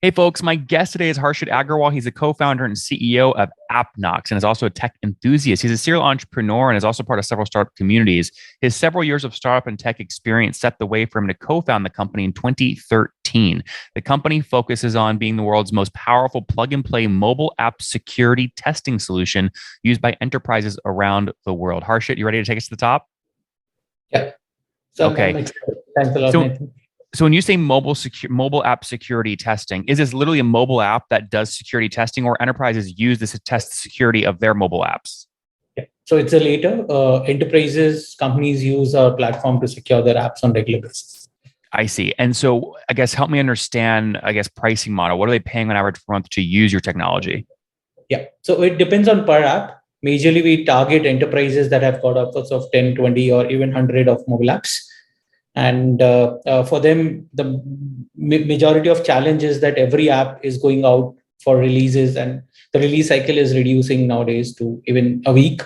Hey, folks, my guest today is Harshit Agrawal. He's a co founder and CEO of AppKnox and is also a tech enthusiast. He's a serial entrepreneur and is also part of several startup communities. His several years of startup and tech experience set the way for him to co found the company in 2013. The company focuses on being the world's most powerful plug and play mobile app security testing solution used by enterprises around the world. Harshit, you ready to take us to the top? Yeah. So I'm Okay. excited. Thanks a lot, So, Nathan. so when you say mobile app security testing, is this literally a mobile app that does security testing, or enterprises use this to test the security of their mobile apps? Yeah. So it's a later. Enterprises, companies use our platform to secure their apps on regular basis. I see. And so I guess help me understand, pricing model. What are they paying on average per month to use your technology? Yeah. So it depends on per app. Majorly, we target enterprises that have got upwards of 10, 20, or even 100 of mobile apps. And for them, the majority of challenge is that every app is going out for releases, and the release cycle is reducing nowadays to even a week.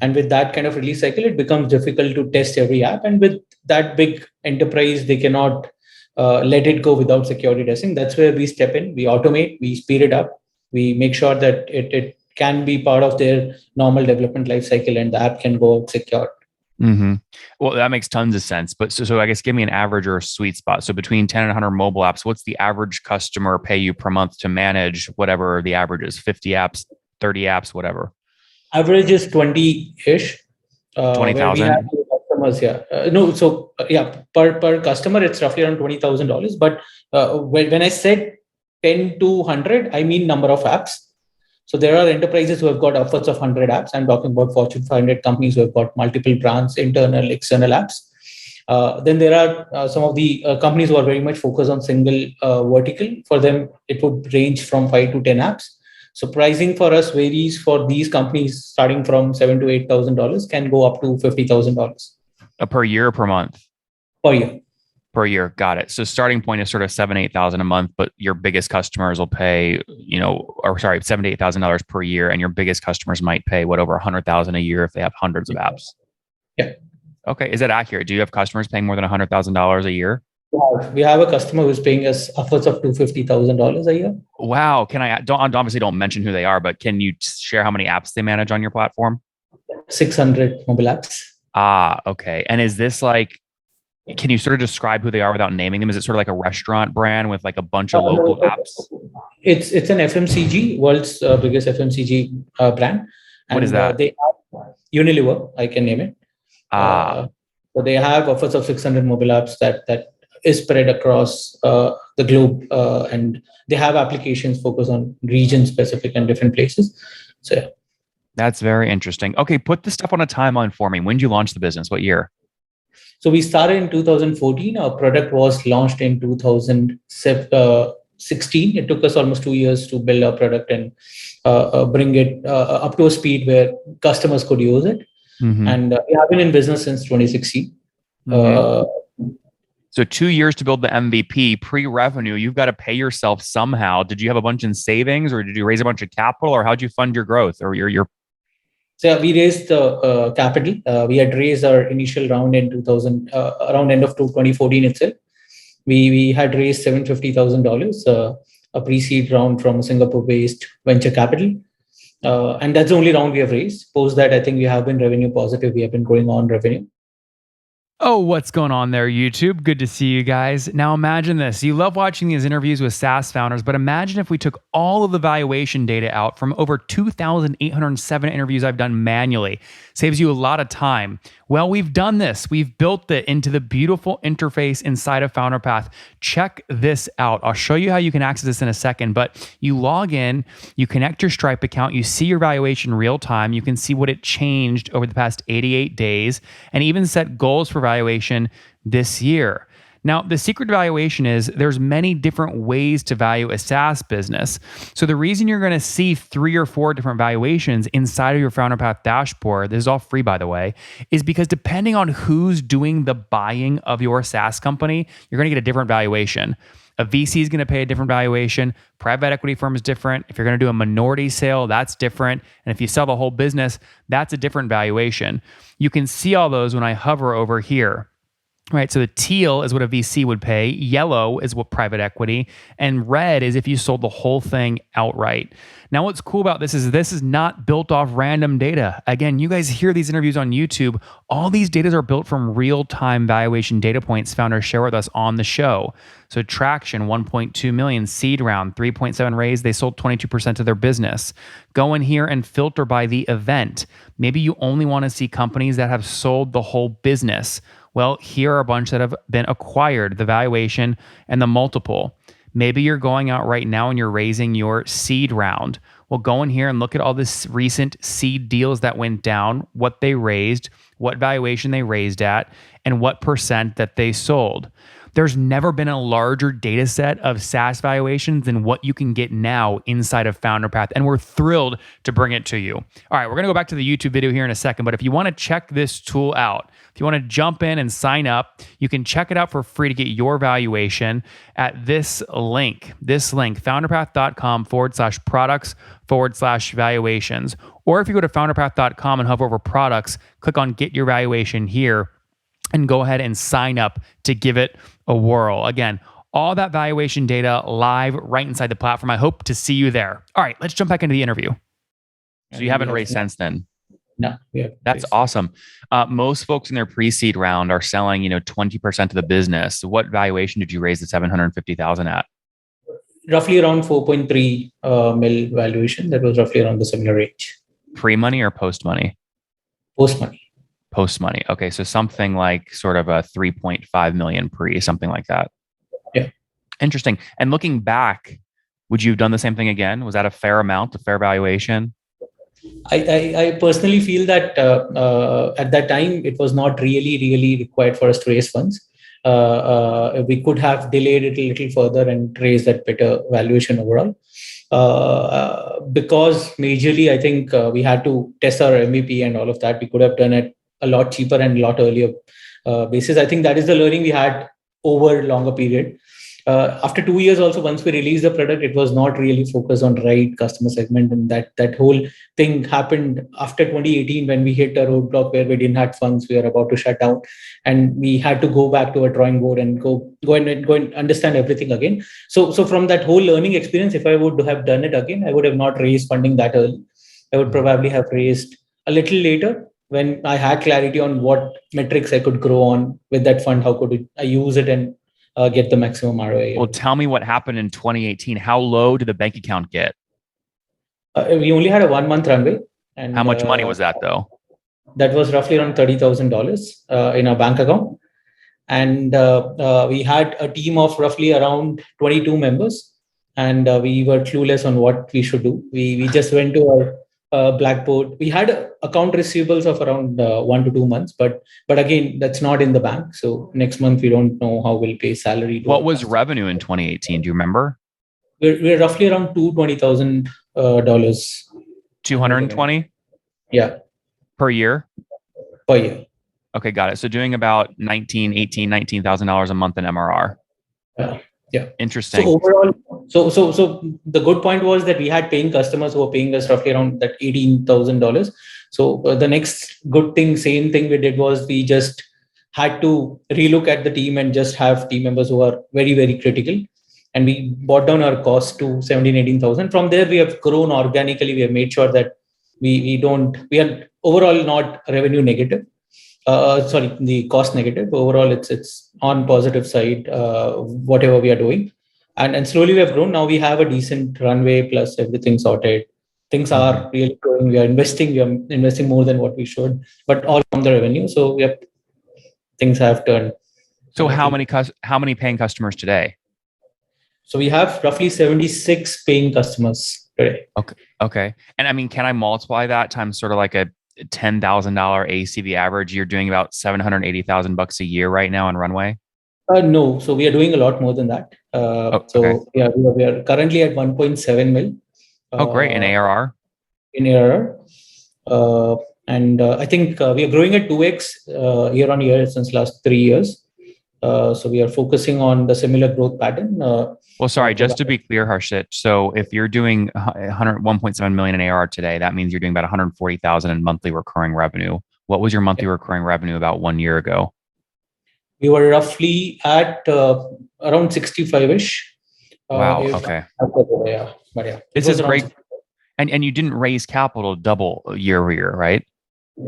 And with that kind of release cycle, it becomes difficult to test every app. And with that big enterprise, they cannot let it go without security testing. That's where we step in. We automate, we speed it up, we make sure that it can be part of their normal development life cycle, and the app can go out secure. Mm-hmm. Well, that makes tons of sense. But so I guess give me an average or a sweet spot. So between 10 and 100 mobile apps, what's the average customer pay you per month to manage whatever the average is? 50 apps, 30 apps, whatever. Average is 20-ish, where we have 20,000. customers here. No, so yeah, per customer, it's roughly around $20,000. But when I said 10 to 100, I mean number of apps. So there are enterprises who have got upwards of 100 apps. I'm talking about Fortune 500 companies who have got multiple brands, internal, external apps. Then there are some of the companies who are very much focused on single vertical. For them, it would range from 5 to 10 apps. So pricing for us varies for these companies, starting from $7,000 to $8,000, can go up to $50,000 Per year or per month? per year. Per year. Got it. So starting point is sort of 7,000 to 8,000 a month, but your biggest customers will pay, $7,000 to $8,000 per year. And your biggest customers might pay over 100,000 a year if they have hundreds of apps. Yeah. Okay. Is that accurate? Do you have customers paying more than $100,000 a year? We have a customer who's paying us upwards of $250,000 a year. Wow. Obviously don't mention who they are, but can you share how many apps they manage on your platform? 600 mobile apps. Okay. And is this can you sort of describe who they are without naming them? Is it sort of like a restaurant brand with like a bunch of local apps? It's an FMCG, world's biggest FMCG brand. What is that? They have Unilever, I can name it. So they have upwards of 600 mobile apps that is spread across the globe, and they have applications focused on region specific and different places. So yeah. That's very interesting. Okay, put this stuff on a timeline for me. When did you launch the business? What year? So we started in 2014. Our product was launched in 2016. It took us almost 2 years to build our product and bring it up to a speed where customers could use it. Mm-hmm. And we have been in business since 2016. Mm-hmm. So 2 years to build the MVP, pre-revenue, you've got to pay yourself somehow. Did you have a bunch in savings, or did you raise a bunch of capital, or how'd you fund your growth or your So we raised capital. We had raised our initial round in 2000, around end of 2014 itself. We had raised $750,000, a pre-seed round from Singapore-based venture capital. And that's the only round we have raised. Post that, I think we have been revenue positive. We have been growing on revenue. Oh, what's going on there, YouTube? Good to see you guys. Now imagine this. You love watching these interviews with SaaS founders, but imagine if we took all of the valuation data out from over 2,807 interviews I've done manually. Saves you a lot of time. Well, we've done this. We've built it into the beautiful interface inside of FounderPath. Check this out. I'll show you how you can access this in a second, but you log in, you connect your Stripe account, you see your valuation real time, you can see what it changed over the past 88 days, and even set goals for valuation this year. Now, the secret to valuation is there's many different ways to value a SaaS business. So the reason you're going to see 3 or 4 different valuations inside of your FounderPath dashboard, this is all free by the way, is because depending on who's doing the buying of your SaaS company, you're going to get a different valuation. A VC is going to pay a different valuation. Private equity firm is different. If you're going to do a minority sale, that's different. And if you sell the whole business, that's a different valuation. You can see all those when I hover over here. Right. So the teal is what a VC would pay. Yellow is what private equity. And red is if you sold the whole thing outright. Now, what's cool about this is not built off random data. Again, you guys hear these interviews on YouTube. All these data are built from real-time valuation data points founders share with us on the show. So traction, 1.2 million, seed round, 3.7 raise. They sold 22% of their business. Go in here and filter by the event. Maybe you only want to see companies that have sold the whole business. Well, here are a bunch that have been acquired, the valuation and the multiple. Maybe you're going out right now and you're raising your seed round. Well, go in here and look at all this recent seed deals that went down, what they raised, what valuation they raised at, and what percent that they sold. There's never been a larger data set of SaaS valuations than what you can get now inside of FounderPath, and we're thrilled to bring it to you. All right, we're going to go back to the YouTube video here in a second, but if you want to check this tool out, if you want to jump in and sign up, you can check it out for free to get your valuation at this link, founderpath.com/products/valuations. Or if you go to founderpath.com and hover over products, click on get your valuation here and go ahead and sign up to give it a whirl. Again, all that valuation data live right inside the platform. I hope to see you there. All right, let's jump back into the interview. So you haven't raised since then? No, we have. That's awesome. Most folks in their pre-seed round are selling, 20% of the business. What valuation did you raise the $750,000 at? Roughly around 4.3 mil valuation. That was roughly around the similar range. Pre-money or post-money? Post-money. Post-money. Okay, so something like sort of a 3.5 million pre, something like that. Yeah. Interesting. And looking back, would you have done the same thing again? Was that a fair amount, a fair valuation? I personally feel that at that time, it was not really required for us to raise funds. We could have delayed it a little further and raised that better valuation overall. Because majorly, I think we had to test our MVP and all of that. We could have done it a lot cheaper and a lot earlier basis. I think that is the learning we had over longer period. After 2 years also, once we released the product, it was not really focused on right customer segment. And that whole thing happened after 2018 when we hit a roadblock where we didn't have funds. We were about to shut down and we had to go back to a drawing board and go and understand everything again. So from that whole learning experience, if I would have done it again, I would have not raised funding that early. I would probably have raised a little later when I had clarity on what metrics I could grow on with that fund. How could I use it and get the maximum ROI? Well, tell me what happened in 2018. How low did the bank account get? We only had a 1 month runway. And how much money was that though? That was roughly around $30,000 in our bank account. And we had a team of roughly around 22 members. And we were clueless on what we should do. We just went to our Blackboard. We had account receivables of around 1 to 2 months, but again, that's not in the bank. So next month we don't know how we'll pay salary. What was revenue in 2018? Do you remember? We're roughly around $220,000. 220? Yeah. Per year? Per year. Okay, got it. So doing about $19,000 a month in MRR. Yeah. Interesting. So overall, so the good point was that we had paying customers who were paying us roughly around that $18,000. So the next good thing, same thing we did was we just had to relook at the team and just have team members who are very critical. And we brought down our cost to 18,000. From there, we have grown organically. We have made sure that we are overall not revenue negative. The cost negative. Overall, it's on positive side, whatever we are doing. And slowly we have grown. Now we have a decent runway plus everything sorted. Things are really growing. We are investing more than what we should, but all from the revenue. So things have turned. So how many paying customers today? So we have roughly 76 paying customers today. Okay. And I mean, can I multiply that times sort of like a $10,000 ACV average? You're doing about $780,000 a year right now in runway? No. So we are doing a lot more than that. So yeah, we are currently at 1.7 mil. Great. In ARR? In ARR. And I think we are growing at 2x year on year since last 3 years. So we are focusing on the similar growth pattern. Well, sorry, just to be clear, Harshit. So if you're doing 1.7 million in ARR today, that means you're doing about 140,000 in monthly recurring revenue. What was your monthly recurring revenue about 1 year ago? We were roughly at around 65-ish. Wow. If Okay. yeah, but yeah, it This was is around great. 65. And you didn't raise capital double year over year, right?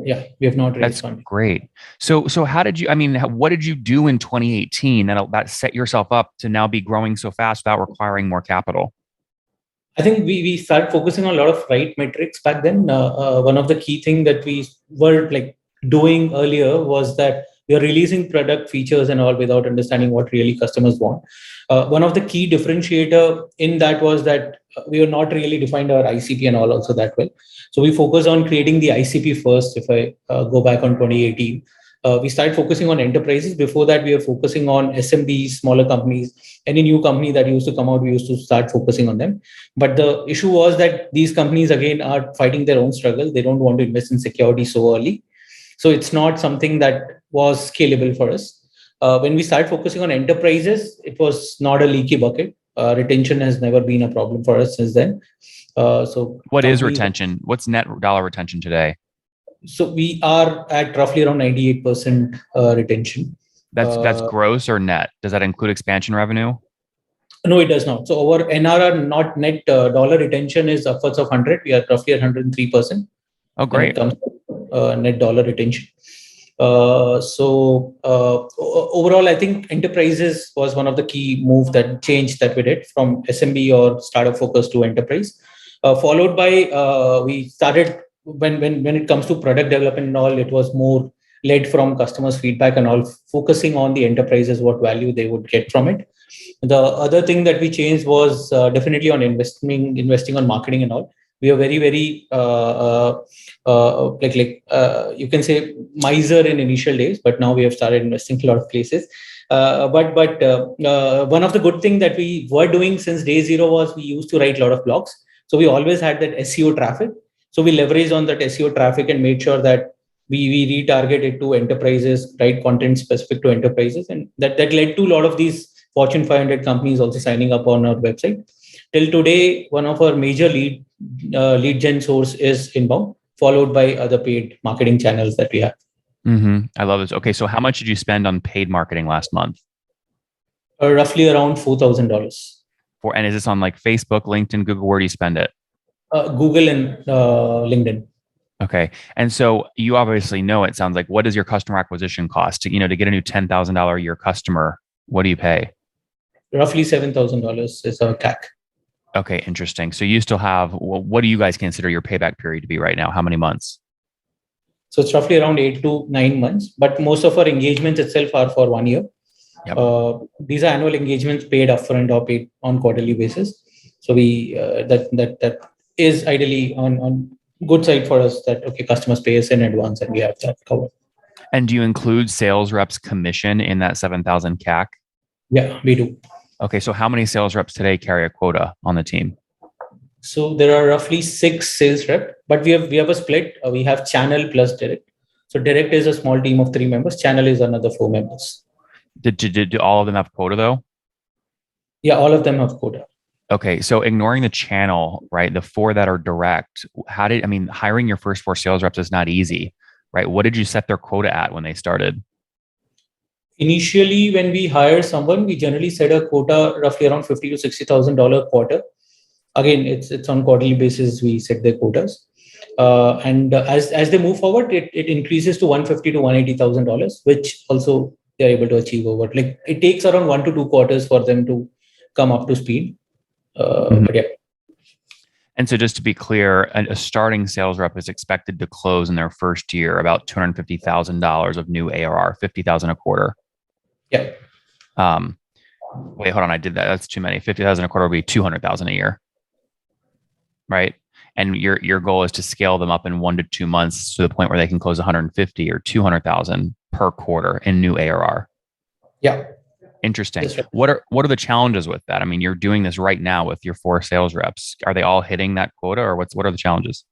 Yeah, we have not raised That's funding. great. So how did you, I mean, what did you do in 2018 that set yourself up to now be growing so fast without requiring more capital? I think we started focusing on a lot of right metrics back then. One of the key thing that we were like doing earlier was that we are releasing product features and all without understanding what really customers want. One of the key differentiator in that was that we were not really defined our ICP and all also that well. So we focus on creating the ICP first. If I go back on 2018, we started focusing on enterprises. Before that, we were focusing on SMBs, smaller companies. Any new company that used to come out, we used to start focusing on them. But the issue was that these companies again are fighting their own struggle. They don't want to invest in security so early. So it's not something that was scalable for us. When we started focusing on enterprises, it was not a leaky bucket. Retention has never been a problem for us since then. So What is companies, retention? What's net dollar retention today? so we are at roughly around 98% retention. That's Uh, gross or net? Does that include expansion revenue? no, it does not. So our NRR, not net dollar retention, is upwards of 100. We are roughly at 103% Oh, when it great. comes to net dollar retention. Overall, I think enterprises was one of the key move that changed that we did from SMB or startup focus to enterprise. Followed by we started when it comes to product development and all, it was more led from customers' feedback and all, focusing on the enterprises, what value they would get from it. The other thing that we changed was definitely on investing on marketing and all. We are very you can say miser in initial days, but now we have started investing in a lot of places. One of the good things that we were doing since day zero was we used to write a lot of blogs. So we always had that SEO traffic. So we leveraged on that SEO traffic and made sure that we retarget it to enterprises, write content specific to enterprises, and that led to a lot of these Fortune 500 companies also signing up on our website. Till today, one of our major lead gen source is inbound, followed by other paid marketing channels that we have. I love this. Okay, so how much did you spend on paid marketing last month? Roughly around $4,000. And is this on like Facebook, LinkedIn, Google? Where do you spend it? Google and LinkedIn. Okay, and so you obviously know, it sounds like, what is your customer acquisition cost to get a new $10,000 a year customer? What do you pay? Roughly $7,000 is our CAC. Okay, interesting. So you still have, well, what do you guys consider your payback period to be right now? How many months? So it's roughly around 8 to 9 months, but most of our engagements itself are for 1 year. Yep. These are annual engagements paid upfront or paid on quarterly basis. So we that is ideally on good side for us, that okay, customers pay us in advance and we have that covered. And do you include sales reps commission in that 7,000 CAC? Yeah, we do. Okay, so how many sales reps today carry a quota on the team? So there are roughly 6 sales rep, but we have a split. We have channel plus direct. So direct is a small team of 3 members. Channel is another 4 members. Do all of them have quota though? Yeah, all of them have quota. Okay, so ignoring the channel, right? The 4 that are direct, hiring your first 4 sales reps is not easy, right? What did you set their quota at when they started? Initially, when we hire someone, we generally set a quota roughly around $50,000 to $60,000 quarter. Again, it's on quarterly basis we set their quotas, and as they move forward, it increases to $150,000 to $180,000, which also they're able to achieve over. Like it takes around 1 to 2 quarters for them to come up to speed. But yeah. And so just to be clear, a starting sales rep is expected to close in their first year about $250,000 of new ARR, 50,000 a quarter. Yeah. Wait, hold on. I did that. That's too many. 50,000 a quarter would be 200,000 a year. Right. And your goal is to scale them up in 1 to 2 months to the point where they can close 150 or 200,000 per quarter in new ARR. Yeah. Interesting. Right. What are the challenges with that? I mean, you're doing this right now with your 4 sales reps. Are they all hitting that quota, or what are the challenges?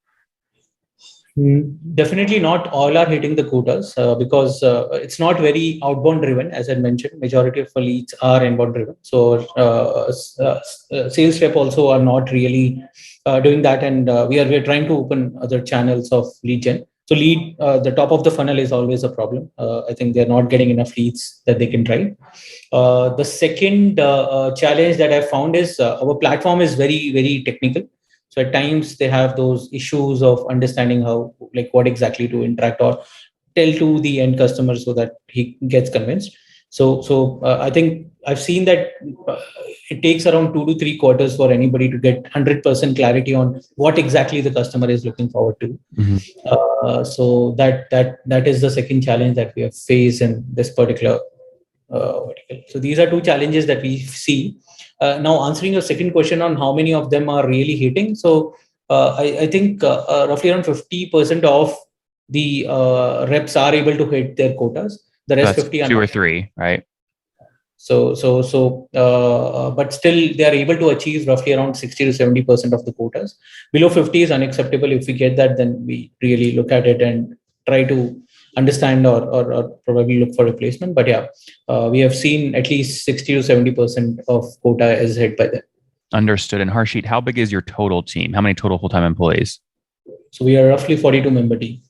Definitely not all are hitting the quotas because it's not very outbound driven. As I mentioned, majority of our leads are inbound driven. So sales rep also are not really doing that, and we are trying to open other channels of lead gen. So the top of the funnel is always a problem. I think they're not getting enough leads that they can drive. The second challenge that I found is our platform is very, very technical. So at times they have those issues of understanding what exactly to interact or tell to the end customer so that he gets convinced. So I think I've seen that it takes around 2 to 3 quarters for anybody to get 100% clarity on what exactly the customer is looking forward to. So that is the second challenge that we have faced in this particular vertical. So these are two challenges that we see. Now, answering your second question on how many of them are really hitting. So I think roughly around 50% of the reps are able to hit their quotas. The rest 50 are 2 or 3, right? But still they are able to achieve roughly around 60 to 70% of the quotas. Below 50 is unacceptable. If we get that, then we really look at it and try to understand or probably look for replacement. But yeah, we have seen at least 60 to 70% of quota is hit by them. Understood. And Harshit, how big is your total team? How many total full-time employees? So we are roughly 42 member team.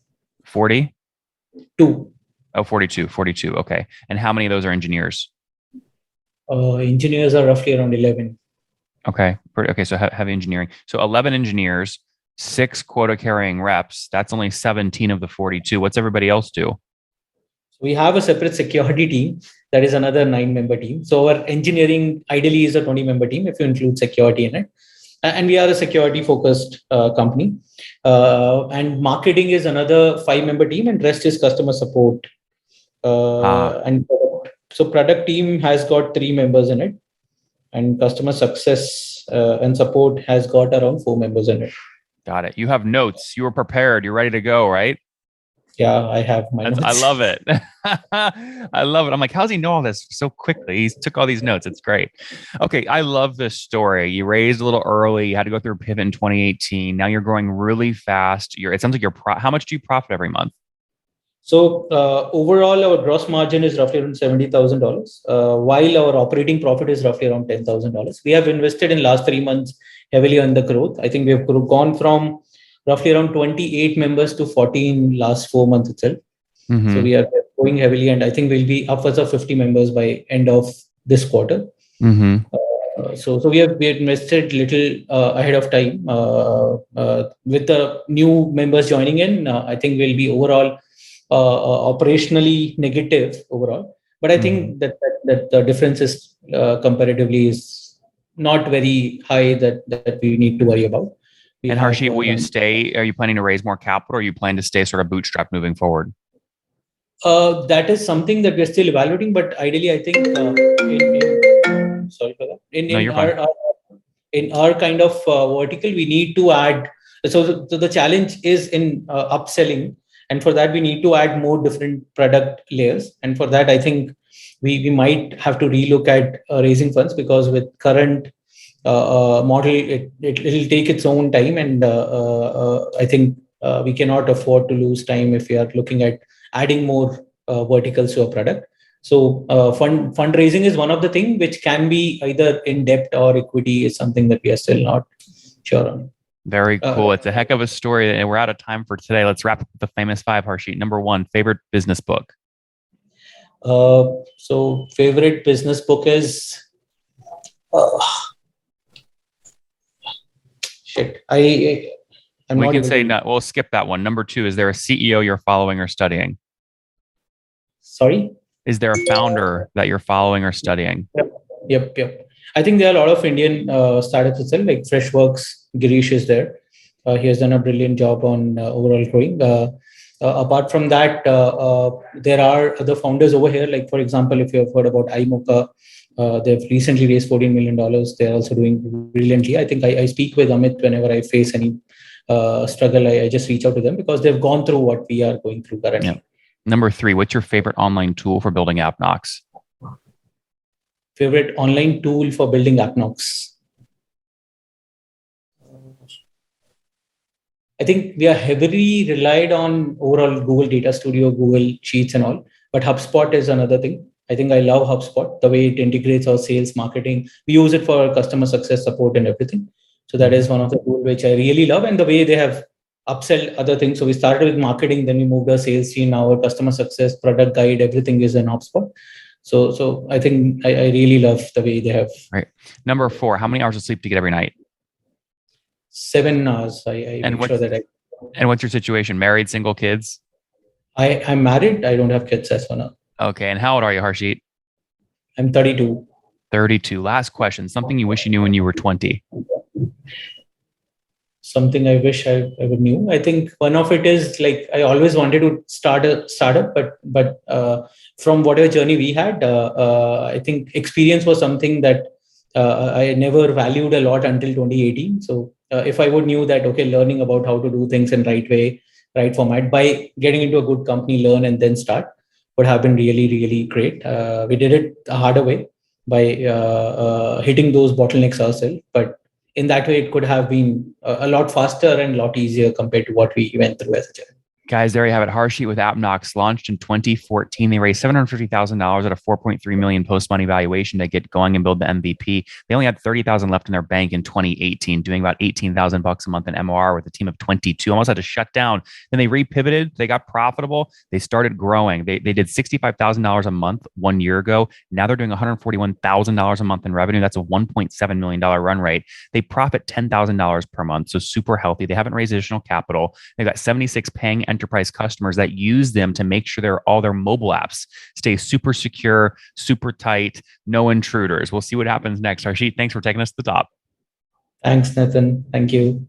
40? 2. Oh, 42. Okay. And how many of those are engineers? Engineers are roughly around 11. Okay. So heavy engineering. So 11 engineers, 6 quota carrying reps. That's only 17 of the 42. What's everybody else do? We have a separate security team. That is another 9-member team. So our engineering ideally is a 20-member team if you include security in it. And we are a security focused company. And marketing is another 5-member team, and rest is customer support. And so product team has got 3 members in it, and customer success and support has got around 4 members in it. Got it. You have notes. You were prepared. You're ready to go, right? Yeah, I have my notes. I love it. I love it. I'm like, how's he know all this so quickly? He took all these notes. It's great. Okay. I love this story. You raised a little early. You had to go through a pivot in 2018. Now you're growing really fast. It sounds like how much do you profit every month? So overall, our gross margin is roughly around $70,000, while our operating profit is roughly around $10,000. We have invested in last 3 months heavily on the growth. I think we have gone from roughly around 28 members to 40 in last 4 months itself. Mm-hmm. So we are going heavily, and I think we'll be upwards of 50 members by end of this quarter. Mm-hmm. So we have invested little ahead of time. With the new members joining in, I think we'll be overall operationally negative overall. But I think that the difference is comparatively is not very high that we need to worry about. And Harshit, will you stay? Are you planning to raise more capital, or are you planning to stay sort of bootstrapped moving forward? That is something that we're still evaluating, but ideally, I think in our kind of vertical, we need to add. So the challenge is in upselling, and for that we need to add more different product layers. And for that, I think we might have to relook at raising funds, because with current model, it'll take its own time, and I think we cannot afford to lose time if we are looking at adding more verticals to a product. So fundraising is one of the things which can be either in debt or equity, is something that we are still not sure on. Very cool. It's a heck of a story, and we're out of time for today. Let's wrap up with the famous 5, Harshit. Number 1, favorite business book. So favorite business book is shit. We can say no. We'll skip that one. Number 2, is there a CEO you're following or studying? Sorry? Is there a founder that you're following or studying? Yep. I think there are a lot of Indian startups itself, like Freshworks. Girish is there. He has done a brilliant job on overall growing. Apart from that, there are other founders over here. Like, for example, if you have heard about iMocha, they've recently raised $14 million. They're also doing brilliantly. I think I speak with Amit whenever I face any struggle. I just reach out to them because they've gone through what we are going through currently. Yeah. Number 3, what's your favorite online tool for building AppKnox? Favorite online tool for building AppKnox? I think we are heavily relied on overall Google Data Studio, Google Sheets and all, but HubSpot is another thing. I think I love HubSpot, the way it integrates our sales, marketing. We use it for our customer success support and everything. So that is one of the tools which I really love, and the way they have upsell other things. So we started with marketing, then we moved our sales team, now our customer success, product guide, everything is in HubSpot. So I think I really love the way they have. Right. Number 4, how many hours of sleep do you get every night? 7 hours. I make sure that And what's your situation? Married, single, kids? I'm married. I don't have kids as for now. Okay. And how old are you, Harshit? I'm 32. 32. Last question. Something you wish you knew when you were 20. Something I wish I ever knew. I think one of it is like I always wanted to start a startup, but from whatever journey we had, I think experience was something that I never valued a lot until 2018. So if I would knew that, okay, learning about how to do things in right way, right format by getting into a good company, learn and then start would have been really, really great. We did it the harder way by hitting those bottlenecks ourselves, but in that way, it could have been a lot faster and a lot easier compared to what we went through as a journey. Guys, there you have it. Harshit with AppKnox launched in 2014. They raised $750,000 at a 4.3 million post-money valuation to get going and build the MVP. They only had 30,000 left in their bank in 2018, doing about 18,000 bucks a month in MOR with a team of 22. Almost had to shut down. Then they repivoted. They got profitable. They started growing. They did $65,000 a month 1 year ago. Now they're doing $141,000 a month in revenue. That's a $1.7 million run rate. They profit $10,000 per month. So super healthy. They haven't raised additional capital. They've got 76 paying enterprise customers that use them to make sure all their mobile apps stay super secure, super tight, no intruders. We'll see what happens next. Harshit, thanks for taking us to the top. Thanks, Nathan. Thank you.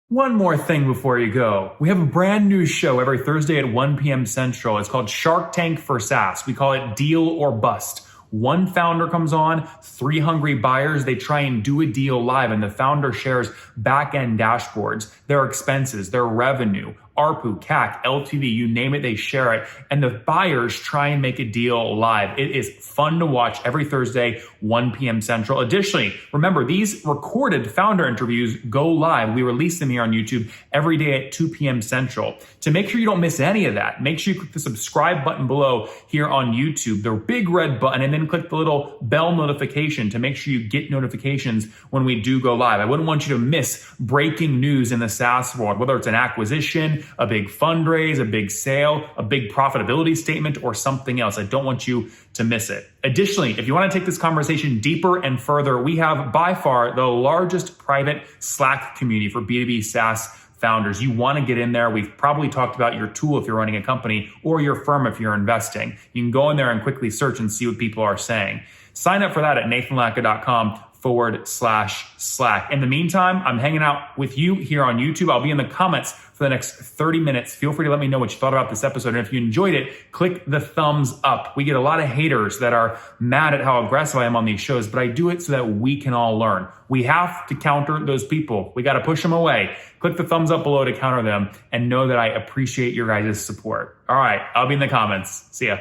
One more thing before you go. We have a brand new show every Thursday at 1 p.m. Central. It's called Shark Tank for SaaS. We call it Deal or Bust. One founder comes on, 3 hungry buyers, they try and do a deal live, and the founder shares back-end dashboards, their expenses, their revenue, ARPU, CAC, LTV, you name it, they share it. And the buyers try and make a deal live. It is fun to watch every Thursday, 1 p.m. Central. Additionally, remember, these recorded founder interviews go live. We release them here on YouTube every day at 2 p.m. Central. To make sure you don't miss any of that, make sure you click the subscribe button below here on YouTube, the big red button, and then click the little bell notification to make sure you get notifications when we do go live. I wouldn't want you to miss breaking news in the SaaS world, whether it's an acquisition, a big fundraise, a big sale, a big profitability statement, or something else. I don't want you to miss it. Additionally, if you want to take this conversation deeper and further, we have by far the largest private Slack community for B2B SaaS founders. You want to get in there. We've probably talked about your tool if you're running a company or your firm if you're investing. You can go in there and quickly search and see what people are saying. Sign up for that at nathanlatka.com/Slack. In the meantime, I'm hanging out with you here on YouTube. I'll be in the comments for the next 30 minutes. Feel free to let me know what you thought about this episode. And if you enjoyed it, click the thumbs up. We get a lot of haters that are mad at how aggressive I am on these shows, but I do it so that we can all learn. We have to counter those people. We got to push them away. Click the thumbs up below to counter them and know that I appreciate your guys' support. All right, I'll be in the comments. See ya.